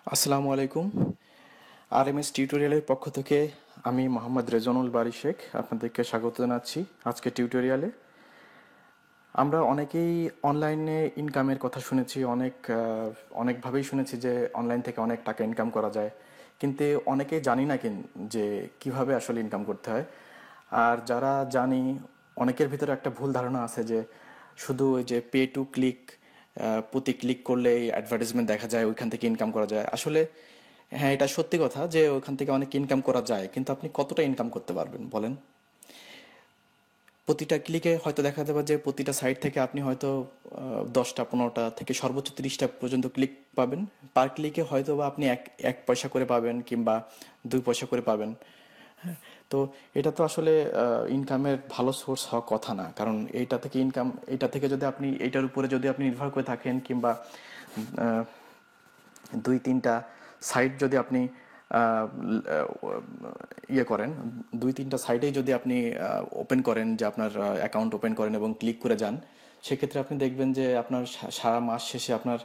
আসসালামু আলাইকুম। আরএমএস টিউটোরিয়ালের পক্ষ থেকে আমি মোহাম্মদ রেজনুল বারী শেখ আপনাদেরকে স্বাগত জানাচ্ছি। আজকে টিউটোরিয়ালে আমরা অনেকেই অনলাইনে ইনকামের কথা শুনেছি, অনেকভাবেই শুনেছি যে অনলাইন থেকে অনেক টাকা ইনকাম করা যায়, কিন্তু অনেকেই জানি না যে কিভাবে আসলে ইনকাম করতে হয়। আর যারা জানি, অনেকের ভিতরে একটা ভুল ধারণা আছে যে শুধু ওই যে পে টু ক্লিক, প্রতি ক্লিক করলেই অ্যাডভার্টাইজমেন্ট দেখা যায়, ওইখান থেকে ইনকাম করা যায়। আসলে হ্যাঁ, এটা সত্যি কথা যে ওইখান থেকে অনেক ইনকাম করা যায়, কিন্তু আপনি কতটা ইনকাম করতে পারবেন বলেন? প্রতিটা ক্লিকে হয়তো দেখা যাবে যে প্রতিটা সাইট থেকে আপনি হয়তো 10টা 15টা থেকে সর্বোচ্চ 30টা পর্যন্ত ক্লিক পাবেন। পার ক্লিকে হয়তো বা আপনি এক এক পয়সা করে পাবেন কিংবা 2 পয়সা করে পাবেন। হ্যাঁ, তো এটা তো আসলে ইনকামের ভালো সোর্স হওয়ার কথা না, কারণ এইটা থেকে যদি আপনি এইটার উপরে যদি আপনি নির্ভর করে থাকেন, কিংবা আহ, 2-3টা সাইট যদি আপনি আহ, ইয়ে করেন, 2-3টা সাইটেই যদি আপনি ওপেন করেন, যে আপনার অ্যাকাউন্ট ওপেন করেন এবং ক্লিক করে যান, সেক্ষেত্রে আপনি দেখবেন যে আপনার সারা মাস শেষে আপনার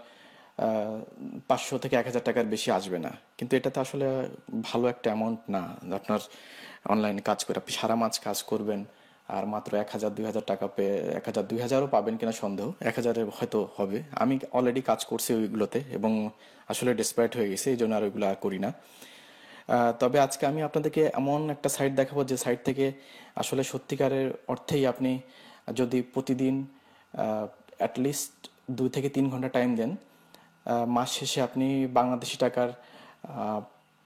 500 থেকে 1000 টাকার বেশি আসবে না। কিন্তু এটা তো আসলে ভালো একটা অ্যামাউন্ট না। আপনার অনলাইনে কাজ করে আপনি সারা মাস কাজ করবেন, আর মাত্র 1000-2000 টাকা পেয়ে, 1000-2000ও পাবেন কিনা সন্দেহ, 1000-এ হয়তো হবে। আমি অলরেডি কাজ করছি ওইগুলোতে এবং আসলে ডেসপারেট হয়ে গেছে, এই জন্য আর ওইগুলো আর করি না। তবে আজকে আমি আপনাদেরকে এমন একটা সাইট দেখাবো যে সাইট থেকে আসলে সত্যিকারের অর্থেই আপনি যদি প্রতিদিন অ্যাটলিস্ট 2 থেকে 3 ঘন্টা টাইম দেন, মাস শেষে আপনি বাংলাদেশি টাকার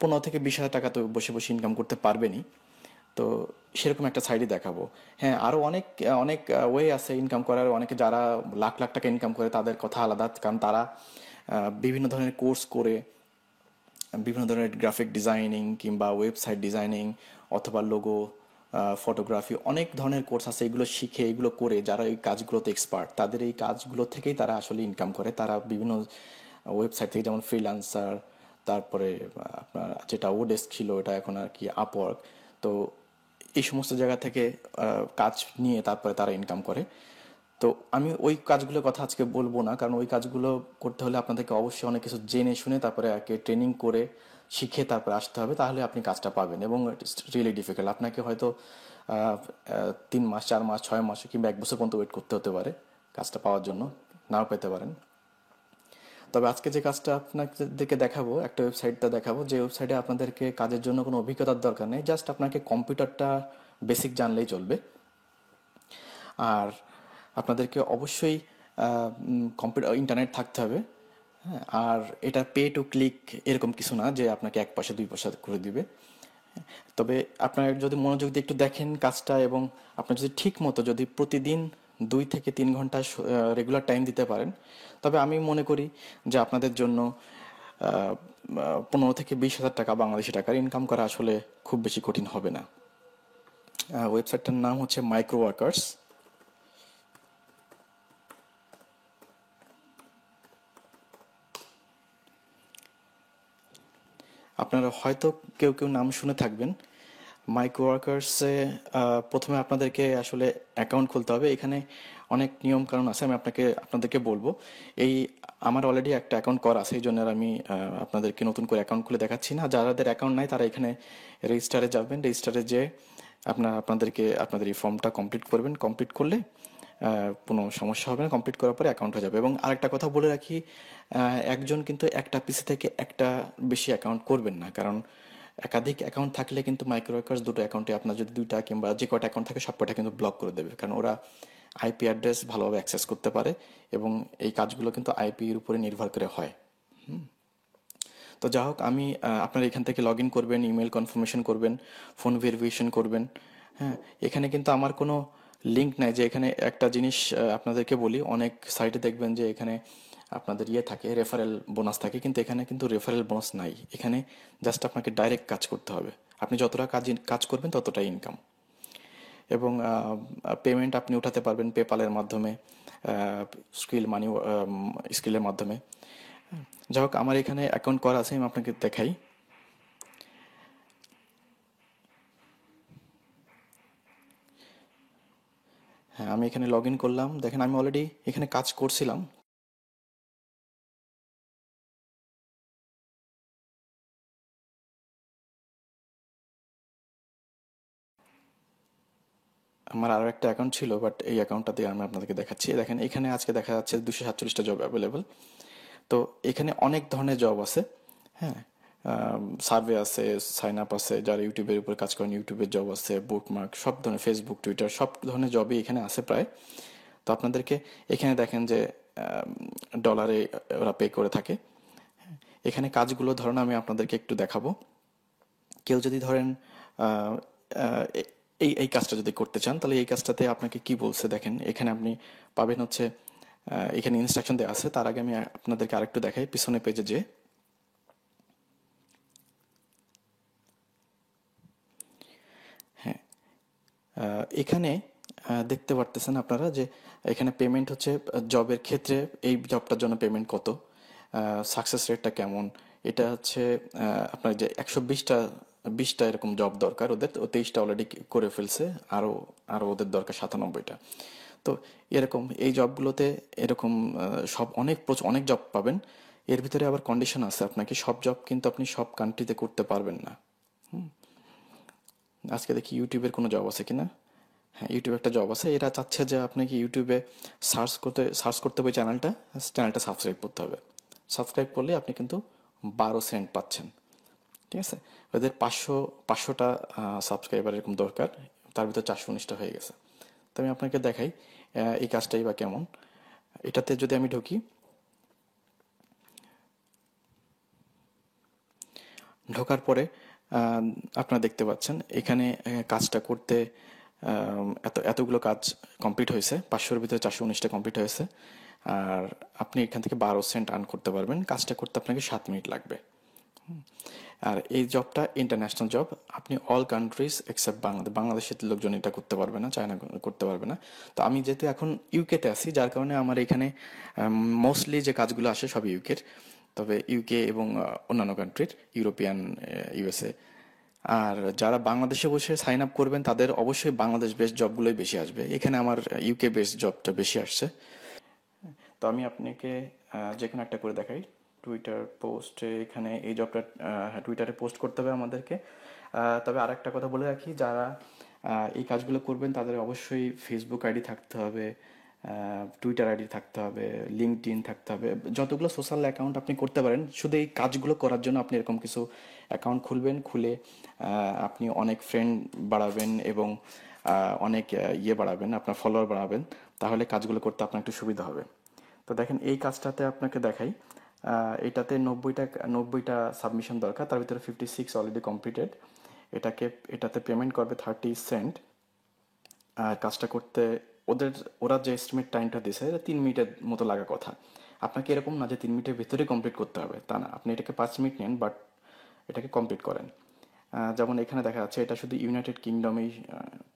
15 থেকে 20 হাজার টাকা তো বসে বসে ইনকাম করতে পারবেনই। তো সেরকম একটা সাইডই দেখাবো। হ্যাঁ, আরও অনেক অনেক ওয়ে আছে ইনকাম করার। অনেকে যারা লাখ লাখ টাকা ইনকাম করে তাদের কথা আলাদা, কারণ তারা বিভিন্ন ধরনের কোর্স করে, বিভিন্ন ধরনের গ্রাফিক ডিজাইনিং কিংবা ওয়েবসাইট ডিজাইনিং অথবা লোগো, ফটোগ্রাফি, অনেক ধরনের কোর্স আছে। এগুলো শিখে, এগুলো করে যারা এই কাজগুলোতে এক্সপার্ট, তাদের এই কাজগুলো থেকেই তারা আসলে ইনকাম করে। তারা বিভিন্ন ওয়েবসাইট থেকে, যেমন ফ্রিল্যান্সার, তারপরে আপনার যেটা ওডেস্ক ছিল, এটা এখন আর কি আপওয়ার্ক। তো এই সমস্ত জায়গা থেকে কাজ নিয়ে তারপরে তারা ইনকাম করে। তো আমি ওই কাজগুলোর কথা আজকে বলবো না, কারণ ওই কাজগুলো করতে হলে আপনাদেরকে অবশ্যই অনেক কিছু জেনে শুনে তারপরে একে ট্রেনিং করে শিখে তারপরে আসতে হবে, তাহলে আপনি কাজটা পাবেন। এবং ইটস রিয়েলি ডিফিকাল্ট, আপনাকে হয়তো 3 মাস, 4 মাস, 6 মাস কিংবা 1 বছর পর্যন্ত ওয়েট করতে হতে পারে কাজটা পাওয়ার জন্য, নাও পেতে পারেন। তবে আজকে যে কাজটা আপনাদেরকে দেখাবো, একটা ওয়েবসাইটটা দেখাবো, যে ওয়েবসাইটে আপনাদেরকে কাজের জন্য কোনো অভিজ্ঞতার দরকার নেই, জাস্ট আপনাকে কম্পিউটারটা বেসিক জানলেই চলবে। আর আপনাদেরকে অবশ্যই কম্পিউটার, ইন্টারনেট থাকতে হবে। হ্যাঁ, আর এটা পে টু ক্লিক এরকম কিছু না যে আপনাকে 1 পয়সা 2 পয়সা করে দিবে। তবে আপনার যদি মনোযোগ দিয়ে একটু দেখেন কাজটা, এবং আপনার যদি ঠিক মতো যদি প্রতিদিন 2 থেকে 3 ঘন্টা রেগুলার টাইম দিতে পারেন, তবে আমি মনে করি যে আপনাদের জন্য 15 থেকে 20 হাজার টাকা বাংলাদেশি টাকার ইনকাম করা আসলে খুব বেশি কঠিন হবে না। ওয়েবসাইটটার নাম হচ্ছে মাইক্রো ওয়ার্কার্স। আপনারা হয়তো কেউ কেউ নাম শুনে থাকবেন। মাইক্রো ওয়ার্কার্সে প্রথমে আপনাদেরকে আসলে অ্যাকাউন্ট খুলতে হবে। এখানে অনেক নিয়ম কানুন আছে, আমি আপনাদেরকে বলবো। এই আমার অলরেডি একটা অ্যাকাউন্ট করা আছে, এই জন্য আর আমি আপনাদেরকে নতুন করে অ্যাকাউন্ট খুলে দেখাচ্ছি না। যাদের অ্যাকাউন্ট নাই তারা এখানে রেজিস্টারে যাবেন। রেজিস্টারে যে আপনাদেরকে আপনাদের এই ফর্মটা কমপ্লিট করবেন। কমপ্লিট করলে কোনো সমস্যা হবে না। কমপ্লিট করার পরে অ্যাকাউন্ট হয়ে যাবে। এবং আরেকটা কথা বলে রাখি, একজন কিন্তু একটা পিসি থেকে একটা বেশি অ্যাকাউন্ট করবেন না, কারণ একাধিক অ্যাকাউন্ট থাকলে কিন্তু মাইক্রো ওয়ার্কার্স দুটো অ্যাকাউন্টে, আপনার যদি 2টা কিংবা যে কটা অ্যাকাউন্ট থাকে সব কটা কিন্তু ব্লক করে দেবে, কারণ ওরা আইপি অ্যাড্রেস ভালোভাবে অ্যাক্সেস করতে পারে। এবং এই কাজগুলো কিন্তু আইপির উপরে নির্ভর করে হয়। তো যা হোক, আমি আপনার এখান থেকে লগ ইন করবেন, ইমেল কনফার্মেশন করবেন, ফোন ভেরিফিকেশন করবেন। হ্যাঁ, এখানে কিন্তু আমার কোনো লিঙ্ক নাই। যে এখানে একটা জিনিস আপনাদেরকে বলি, অনেক সাইটে দেখবেন যে এখানে আপনাদের ইয়ে থাকে, রেফারেল বোনাস থাকে, কিন্তু এখানে কিন্তু রেফারেল বোনাস নাই। এখানে জাস্ট আপনাকে ডাইরেক্ট কাজ করতে হবে। আপনি যতটা কাজ করবেন ততটাই ইনকাম। এবং পেমেন্ট আপনি উঠাতে পারবেন পেপালের মাধ্যমে, স্কিল মানি, স্কিলের মাধ্যমে। যাই হোক, আমার এখানে অ্যাকাউন্ট করা আছে, আমি আপনাকে দেখাই। হ্যাঁ, আমি এখানে লগ ইন করলাম। দেখেন, আমি অলরেডি এখানে কাজ করছিলাম। আমার আরও একটা অ্যাকাউন্ট ছিল, বাট এই অ্যাকাউন্টটা দিয়ে আমি আপনাদেরকে দেখাচ্ছি। দেখেন এখানে আজকে দেখা যাচ্ছে 247টা জব অ্যাভেলেবল। তো এখানে অনেক ধরনের জব আছে। হ্যাঁ, সার্ভে আছে, সাইন আপ আছে, যারা ইউটিউবের উপর কাজ করেন ইউটিউবের জব আছে, বুকমার্ক, সব ধরনের, ফেসবুক, টুইটার, সব ধরনের জবই এখানে আছে প্রায়। তো আপনাদেরকে এখানে দেখেন যে ডলারে ওরা পে করে থাকে। এখানে কাজগুলো ধরেন আমি আপনাদেরকে একটু দেখাবো। কেউ যদি ধরেন আহ, আহ, এ- এই এই কাজটা যদি করতে চান, তাহলে এই কাজটাতে আপনাকে কি বলছে দেখেন। এখানে আপনি পাবেন হচ্ছে এখানে ইনস্ট্রাকশন দেওয়া আছে। তার আগে আমি আপনাদেরকে আরেকটু দেখাই পিছনে পেজে যে। হ্যাঁ, এখানে দেখতে পারতেছেন আপনারা যে এখানে পেমেন্ট হচ্ছে জবের ক্ষেত্রে এই জবটার জন্য পেমেন্ট কত, সাকসেস রেটটা কেমন। এটা হচ্ছে আপনার যে 120টা এরকম জব দরকার ওদের, ও 23টা অলরেডি করে ফেলছে, আরও আরও ওদের দরকার 97টা। তো এরকম এই জবগুলোতে এরকম সব অনেক জব পাবেন। এর ভিতরে আবার কন্ডিশন আছে, আপনাকে সব জব কিন্তু আপনি সব কান্ট্রিতে করতে পারবেন না। আজকে দেখি ইউটিউবের কোনো জব আছে কিনা। হ্যাঁ, ইউটিউবে একটা জব আছে। এরা চাচ্ছে যে আপনাকে ইউটিউবে সার্চ করতে হবে চ্যানেলটা, চ্যানেলটা সাবস্ক্রাইব করতে হবে। সাবস্ক্রাইব করলে আপনি কিন্তু 12 সেন্ট পাচ্ছেন। ঠিক আছে, ওদের 500টা সাবস্ক্রাইবার এরকম দরকার, তার ভিতর 419টা হয়ে গেছে। তো আমি আপনাকে দেখাই এই কাজটাই বা কেমন। এটাতে যদি আমি ঢুকি, ঢোকার পরে আহ, আপনারা দেখতে পাচ্ছেন এখানে কাজটা করতে এতগুলো কাজ কমপ্লিট হয়েছে, 500-এর ভিতরে 419টা কমপ্লিট হয়েছে। আর আপনি এখান থেকে 12 সেন্ট আর্ন করতে পারবেন। কাজটা করতে আপনাকে 7 মিনিট লাগবে। আর এই জবটা ইন্টারন্যাশনাল জব, আপনি অল কান্ট্রিজ এক্সেপ্ট বাংলাদেশের লোকজন এটা করতে পারবে না, চায়না করতে পারবে না। তো আমি যেহেতু এখন ইউকেতে আছি, যার কারণে আমার এখানে মোস্টলি যে কাজগুলো আসে সব ইউকের। তবে ইউকে এবং অন্যান্য কান্ট্রির, ইউরোপিয়ান, ইউএসএ। আর যারা বাংলাদেশে বসে সাইন আপ করবেন তাদের অবশ্যই বাংলাদেশ বেসড জবগুলোই বেশি আসবে। এখানে আমার ইউকে বেসড জবটা বেশি আসছে। তো আমি আপনাকে যে কোনো একটা করে দেখাই। টুইটার পোস্টে এখানে এই জবটা, হ্যাঁ, টুইটারে পোস্ট করতে হবে আমাদেরকে। তবে আর একটা কথা বলে রাখি, যারা এই কাজগুলো করবেন তাদের অবশ্যই ফেসবুক আইডি থাকতে হবে, টুইটার আইডি থাকতে হবে, লিঙ্কডইন থাকতে হবে। যতগুলো সোশ্যাল অ্যাকাউন্ট আপনি করতে পারেন, শুধু এই কাজগুলো করার জন্য আপনি এরকম কিছু অ্যাকাউন্ট খুলবেন। খুলে আপনি অনেক ফ্রেন্ড বাড়াবেন এবং অনেক ইয়ে বাড়াবেন, আপনার ফলোয়ার বাড়াবেন। তাহলে কাজগুলো করতে আপনার একটু সুবিধা হবে। তো দেখেন এই কাজটাতে আপনাকে দেখাই। এটাতে 90টা সাবমিশন দরকার, তার ভিতরে 56 অলরেডি কমপ্লিটেড। এটাতে পেমেন্ট করবে 30 সেন্ট। আর কাজটা করতে ওদের ওরা যে এস্টিমেট টাইমটা দিয়েছে, 3 মিনিটের মতো লাগা কথা। আপনাকে এরকম না যে 3 মিনিটের ভিতরে কমপ্লিট করতে হবে, তা না, আপনি এটাকে 5 মিনিট নেন, বাট এটাকে কমপ্লিট করেন। যেমন এখানে দেখা যাচ্ছে এটা শুধু ইউনাইটেড কিংডমেই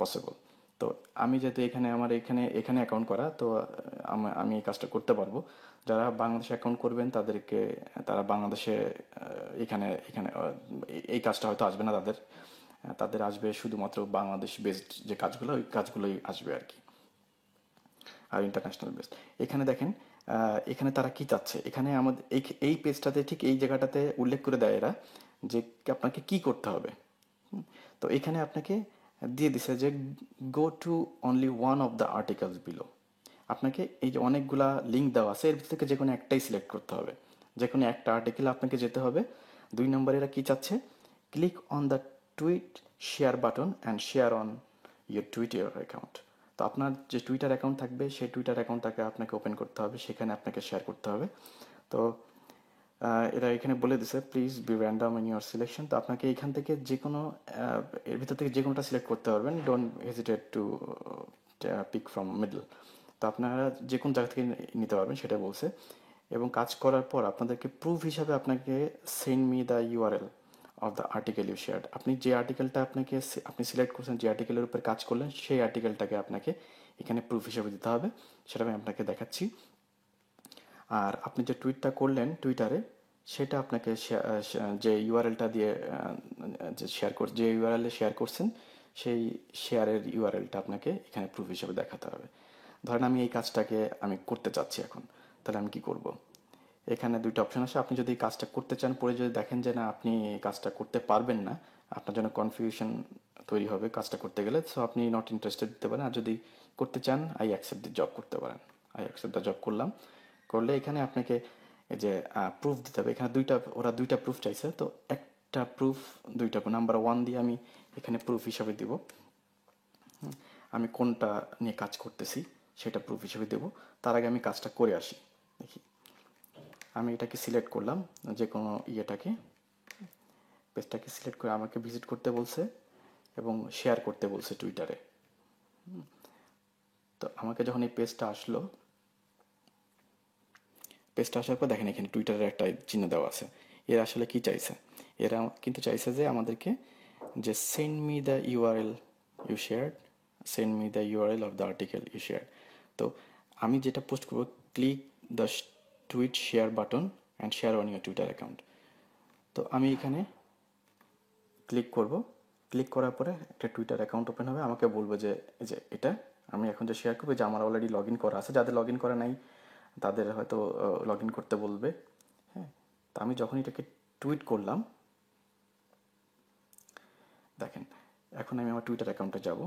পসিবল। তো আমি যেহেতু আমার এখানে অ্যাকাউন্ট করা, তো আমি এই কাজটা করতে পারবো। যারা বাংলাদেশে অ্যাকাউন্ট করবেন তাদেরকে, তারা বাংলাদেশে এখানে এখানে এই কাজটা হয়তো আসবে না তাদের। তাদের আসবে শুধুমাত্র বাংলাদেশ বেসড যে কাজগুলো, ওই কাজগুলোই আসবে আর কি, আর ইন্টারন্যাশনাল বেসড। এখানে দেখেন এখানে তারা কি চাচ্ছে। এখানে আমাদের এই পেজটাতে ঠিক এই জায়গাটাতে উল্লেখ করে দেয় এরা যে আপনাকে কি করতে হবে। তো এখানে আপনাকে দিয়ে দিছে যে go to only one of the articles below. আপনাকে এই যে অনেকগুলা লিঙ্ক দেওয়া আছে, এর থেকে যে কোনো একটাই সিলেক্ট করতে হবে। যে কোনো একটা আর্টিকেল আপনাকে যেতে হবে। 2 নম্বরে এরা কি চাচ্ছে, click on the tweet share button and share on your Twitter account. তো আপনার যে টুইটার অ্যাকাউন্ট থাকবে সেই টুইটার অ্যাকাউন্টটাকে আপনাকে ওপেন করতে হবে, সেখানে আপনাকে শেয়ার করতে হবে। তো এরা এখানে বলে দিছে please be random in your selection. তো আপনাকে এখান থেকে যে কোনো এর ভিতর থেকে যে কোনোটা সিলেক্ট করতে পারবেন। Don't hesitate to pick from middle. তো আপনারা যে কোন জায়গা থেকে নিতে পারবেন সেটা বলছে। এবং কাজ করার পর আপনাদেরকে প্রুফ হিসাবে আপনাকে send me the URL of the article you shared. আপনি যে আর্টিকেলটা আপনি সিলেক্ট করছেন, যে আর্টিকেলের উপর কাজ করলেন, সেই আর্টিকেলটাকে আপনাকে এখানে প্রুফ হিসাবে দিতে হবে। সেটা আমি আপনাকে দেখাচ্ছি। আর আপনি যে টুইটটা করলেন টুইটারে, সেটা আপনাকে যে ইউআরএলটা দিয়ে যে ইউআরএলে শেয়ার করছেন, সেই শেয়ারের ইউআরএলটা আপনাকে এখানে প্রুফ হিসেবে দেখাতে হবে। ধরেন আমি এই কাজটাকে আমি করতে চাচ্ছি এখন, তাহলে আমি কি করব। এখানে দুইটা অপশন আছে। আপনি যদি এই কাজটা করতে চান, পরে যদি দেখেন যে না আপনি এই কাজটা করতে পারবেন না, আপনার জন্য কনফিউশন তৈরি হবে কাজটা করতে গেলে। সো আপনি নট ইন্টারেস্টেড দিতে পারেন, আর যদি করতে চান আই অ্যাকসেপ্ট দি জব করতে পারেন। আই অ্যাকসেপ্ট দ্য জব করলাম, করলে এখানে আপনাকে এই যে প্রুফ দিতে হবে। এখানে ওরা দুইটা প্রুফ চাইছে, তো একটা প্রুফ দুইটা নাম্বার 1 দিয়ে আমি এখানে প্রুফ হিসাবে দিব আমি কোনটা নিয়ে কাজ করতেছি, সেটা প্রুফ হিসেবে দেবো। তার আগে আমি কাজটা করে আসি। দেখি, আমি এটাকে সিলেক্ট করলাম, যে কোনো ইয়েটাকে, পেজটাকে সিলেক্ট করে আমাকে ভিজিট করতে বলছে এবং শেয়ার করতে বলছে টুইটারে। তো আমাকে যখন এই পেজটা আসার পর দেখেন এখানে টুইটারের একটা চিহ্ন দেওয়া আছে। এরা আসলে কি চাইছে? এরা কিন্তু চাইছে যে আমাদেরকে যে send me the URL you shared, send me the URL of the article you share. তো আমি যেটা পোস্ট করবো, click the tweet share button and share on your Twitter account. তো আমি এখানে ক্লিক করব। ক্লিক করার পরে একটা টুইটার অ্যাকাউন্ট ওপেন হবে। আমাকে বলবে যে এই যে এটা আমি এখন যে শেয়ার করবো, যে আমার অলরেডি লগ ইন করা আছে। যাদের লগ ইন করা নাই তাদের হয়তো লগ ইন করতে বলবে। হ্যাঁ, তো আমি যখন এটাকে টুইট করলাম, দেখেন এখন আমি আমার টুইটার অ্যাকাউন্টে যাব।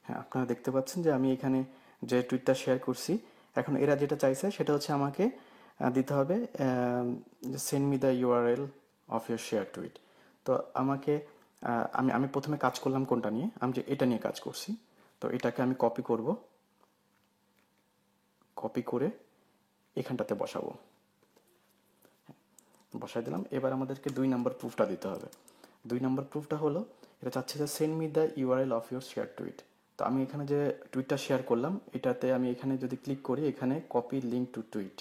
হ্যাঁ, আপনারা দেখতে পাচ্ছেন যে আমি এখানে যে টুইটটা শেয়ার করছি, এখন এরা যেটা চাইছে সেটা হচ্ছে আমাকে দিতে হবে send me the URL of your share tweet. তো আমাকে আমি আমি প্রথমে কাজ করলাম কোনটা নিয়ে, আমি যে এটা নিয়ে কাজ করছি। তো এটাকে আমি কপি করব, কপি করে এখানটাতে বসাবো, বসাই দিলাম। এবার আমাদেরকে 2 নম্বর প্রুফটা দিতে হবে। 2 নম্বর প্রুফটা হলো, এটা চাচ্ছে যে send me the URL of your share tweet. তো আমি এখানে যে টুইটটা শেয়ার করলাম, এটাতে আমি এখানে যদি ক্লিক করি, এখানে কপি লিঙ্ক টু টুইট,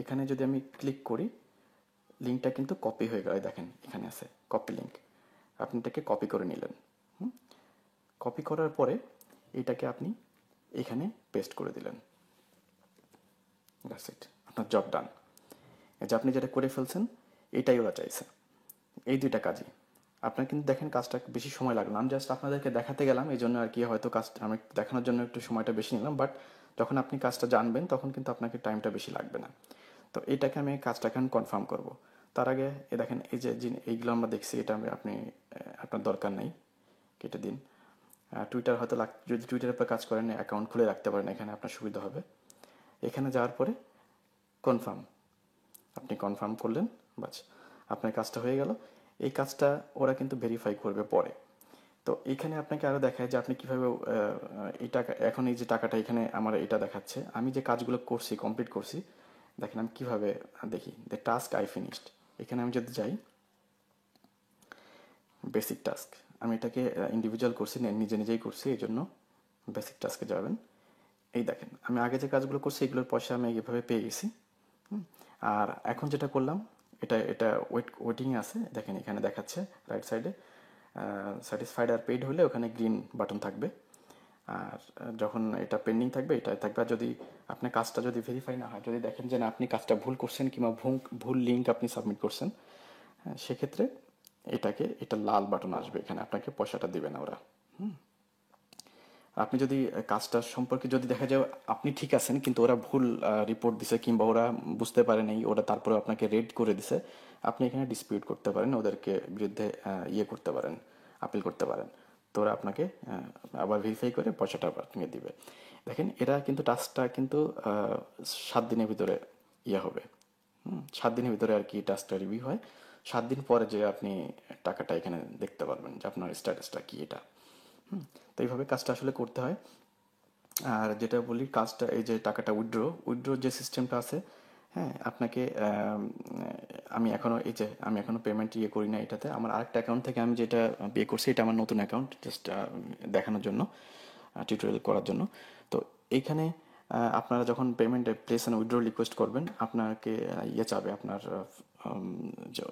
এখানে যদি আমি ক্লিক করি, লিঙ্কটা কিন্তু কপি হয়ে গেল। দেখেন এখানে আছে কপি লিঙ্ক, আপনি এটাকে কপি করে নিলেন। কপি করার পরে এটাকে আপনি এখানে পেস্ট করে দিলেন। দ্যাটস ইট, আপনার জব ডান। এই যে আপনি যেটা করে ফেলছেন, এটাই ওরা চাইছে। এই 2টা কাজই আপনার, কিন্তু দেখেন কাজটা বেশি সময় লাগলো না। আমি জাস্ট আপনাদেরকে দেখাতে গেলাম, এই জন্য আর কি হয়তো কাজটা আমি দেখানোর জন্য একটু সময়টা বেশি নিলাম, বাট যখন আপনি কাজটা জানবেন তখন কিন্তু আপনাকে টাইমটা বেশি লাগবে না। তো এটাকে আমি কাজটাকে আমি কনফার্ম করব। তার আগে দেখেন এই যে এইগুলো আমরা দেখছি, এটা আপনি আপনার দরকার নেই, কেটে দিন। টুইটার হয়তো যদি টুইটারের উপর কাজ করেন, অ্যাকাউন্ট খুলে রাখতে পারেন, এখানে আপনার সুবিধা হবে। এখানে যাওয়ার পরে কনফার্ম, আপনি কনফার্ম করলেন, বাস আপনার কাজটা হয়ে গেল। এই কাজটা ওরা কিন্তু ভেরিফাই করবে পরে। তো এখানে আপনাকে আরও দেখায় যে আপনি কীভাবে এই টাকা, এখন এই যে টাকাটা এখানে আমার এটা দেখাচ্ছে, আমি যে কাজগুলো করছি, কমপ্লিট করছি। দেখেন আমি কীভাবে দেখি, দ্য টাস্ক আই ফিনিশড। এখানে আমি যদি যাই বেসিক টাস্ক, আমি এটাকে ইন্ডিভিজুয়াল করছি, নিজে নিজেই করছি, এই জন্য বেসিক টাস্কে যাবেন। এই দেখেন আমি আগে যে কাজগুলো করছি এগুলোর পয়সা আমি এইভাবে পেয়ে গেছি। আর এখন যেটা করলাম, এটা এটা ওয়েটিং আছে, দেখেন এখানে দেখাচ্ছে রাইট সাইডে স্যাটিসফাইড আর পেইড হলে ওখানে গ্রিন বাটন থাকবে। আর যখন এটা পেন্ডিং থাকবে এটা থাকবে। আর যদি আপনার কাজটা যদি ভেরিফাই না হয়, যদি দেখেন যে না আপনি কাজটা ভুল করছেন কিংবা ভুল লিঙ্ক আপনি সাবমিট করছেন, সেক্ষেত্রে এটা লাল বাটন আসবে, এখানে আপনাকে পয়সাটা দেবে না ওরা। আপনি যদি কাজটার সম্পর্কে যদি দেখা যায় আপনি ঠিক আছেন কিন্তু ওরা ভুল রিপোর্ট দিছে কিংবা ওরা বুঝতে পারে নাই, ওরা তারপরে আপনাকে রেড করে দিছে, আপনি এখানে ডিসপিউট করতে পারেন, ওদেরকে বিরুদ্ধে ইয়ে করতে পারেন, আপিল করতে পারেন। তো ওরা আপনাকে আবার ভেরিফাই করে পয়সাটা আপনাকে দিবে। দেখেন এরা কিন্তু টাস্কটা কিন্তু 7 দিনের ভিতরে ইয়ে হবে। 7 দিনের ভিতরে আর কি টাস্কটা রিভিউ হয়। 7 দিন পরে যে আপনি টাকাটা এখানে দেখতে পারবেন যে আপনার স্ট্যাটাসটা কি এটা। তো এইভাবে কাজটা আসলে করতে হয়। আর যেটা বলি কাজটা, এই যে টাকাটা উইথড্র যে সিস্টেমটা আছে, হ্যাঁ আপনাকে আমি এখনো পেমেন্ট ইয়ে করি না এটাতে। আমার আরেকটা অ্যাকাউন্ট থেকে আমি যেটা পে করছি, এটা আমার নতুন অ্যাকাউন্ট, জাস্ট দেখানোর জন্য, টিউটোরিয়াল করার জন্য। তো এইখানে আপনারা যখন payment place and withdraw request করবেন, আপনাকে ইয়ে চাবে, আপনার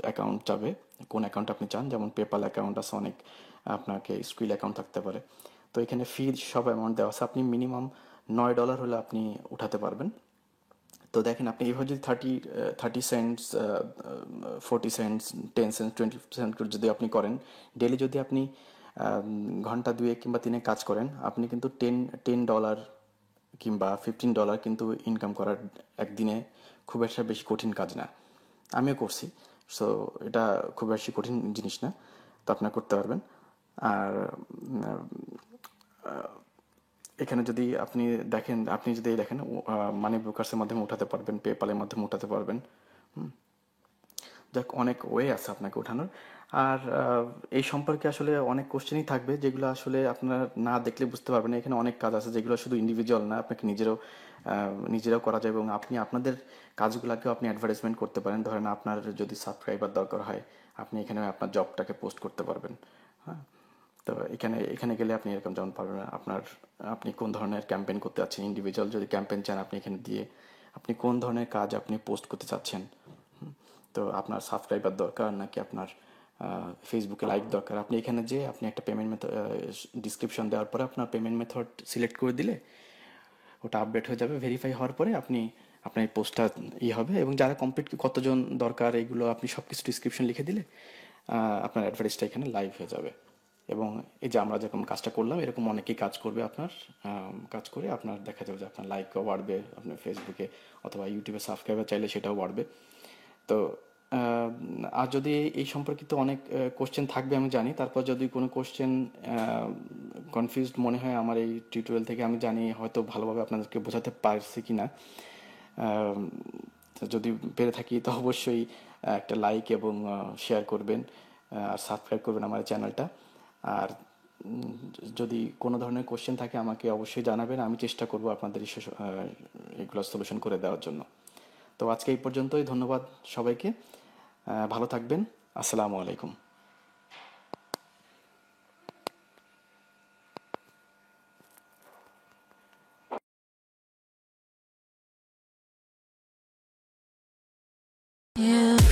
অ্যাকাউন্ট চাবে, কোন অ্যাকাউন্ট আপনি চান। যেমন পেপাল অ্যাকাউন্ট আছে অনেক, আপনাকে স্কুইল অ্যাকাউন্ট থাকতে পারে। তো এখানে ফি সব অ্যামাউন্ট দেওয়া আছে, আপনি মিনিমাম $9 হলে আপনি উঠাতে পারবেন। তো দেখেন আপনি এইভাবে যদি 30 সেন্টস, 40 সেন্টস, 10 সেন্টস, 20 সেন্ট করে যদি আপনি করেন, ডেলি যদি আপনি ঘন্টা 2 কিংবা 3 কাজ করেন, আপনি কিন্তু $10 কিংবা $15 কিন্তু ইনকাম করার একদিনে খুব একটা বেশি কঠিন কাজ না। আমিও করছি। সো এটা খুব বেশি কঠিন জিনিস না, তো আপনারা করতে পারবেন। আর এখানে যদি আপনি যদি দেখেন, মানি ব্রোকার্সের মাধ্যমে উঠাতে পারবেন, পেপালের মাধ্যমে উঠাতে পারবেন। যাক, অনেক ওয়ে আছে আপনাকে ওঠানোর। আর এই সম্পর্কে আসলে অনেক কোশ্চেনই থাকবে যেগুলো আসলে আপনারা না দেখলে বুঝতে পারবেন না। এখানে অনেক কাজ আছে যেগুলো শুধু ইন্ডিভিজুয়াল না, আপনাকে নিজেরাও করা যায়, এবং আপনি আপনাদের কাজগুলোকেও আপনি অ্যাডভার্টাইজমেন্ট করতে পারেন। ধরেন আপনার যদি সাবস্ক্রাইবার দরকার হয়, আপনি এখানে আপনার জবটাকে পোস্ট করতে পারবেন। হ্যাঁ, তো এখানে এখানে গেলে আপনি এরকম যেমন পারবেন আপনি কোন ধরনের ক্যাম্পেইন করতে চাচ্ছেন, ইন্ডিভিজুয়াল যদি ক্যাম্পেইন চান আপনি এখানে দিয়ে আপনি কোন ধরনের কাজ আপনি পোস্ট করতে চাচ্ছেন। তো আপনার সাবস্ক্রাইবার দরকার নাকি আপনার ফেসবুকে লাইক দরকার, আপনি এখানে যে আপনি একটা পেমেন্ট মেথড ডিসক্রিপশন দেওয়ার পরে আপনার পেমেন্ট মেথড সিলেক্ট করে দিলে ওটা আপডেট হয়ে যাবে। ভেরিফাই হওয়ার পরে আপনার এই পোস্টটা হবে, এবং যারা কমপ্লিট কতজন দরকার এগুলো আপনি সব কিছু ডিসক্রিপশন লিখে দিলে আপনার অ্যাডভার্টাইজটা এখানে লাইভ হয়ে যাবে। এবং এই যে আমরা যেরকম কাজটা করলাম এরকম অনেকেই কাজ করবে, কাজ করে আপনার দেখা যাবে যে আপনার লাইকও বাড়বে, আপনার ফেসবুকে অথবা ইউটিউবে সাবস্ক্রাইবার চাইলে সেটাও বাড়বে। তো আর যদি এই সম্পর্কিত অনেক কোশ্চেন থাকবে আমি জানি, তারপর যদি কোনো কোশ্চেন কনফিউজড মনে হয় আমার এই টিউটোরিয়াল থেকে, আমি জানি হয়তো ভালোভাবে আপনাদেরকে বোঝাতে পারছি কি না। যদি পেরে থাকি তো অবশ্যই একটা লাইক এবং শেয়ার করবেন, আর সাবস্ক্রাইব করবেন আমার চ্যানেলটা। আর যদি কোনো ধরনের কোশ্চেন থাকে আমাকে অবশ্যই জানাবেন, আমি চেষ্টা করব আপনাদের এগুলো সলিউশন করে দেওয়ার জন্য। তো আজকে এই পর্যন্তই, ধন্যবাদ সবাইকে, ভালো থাকবেন, আসসালামু আলাইকুম। You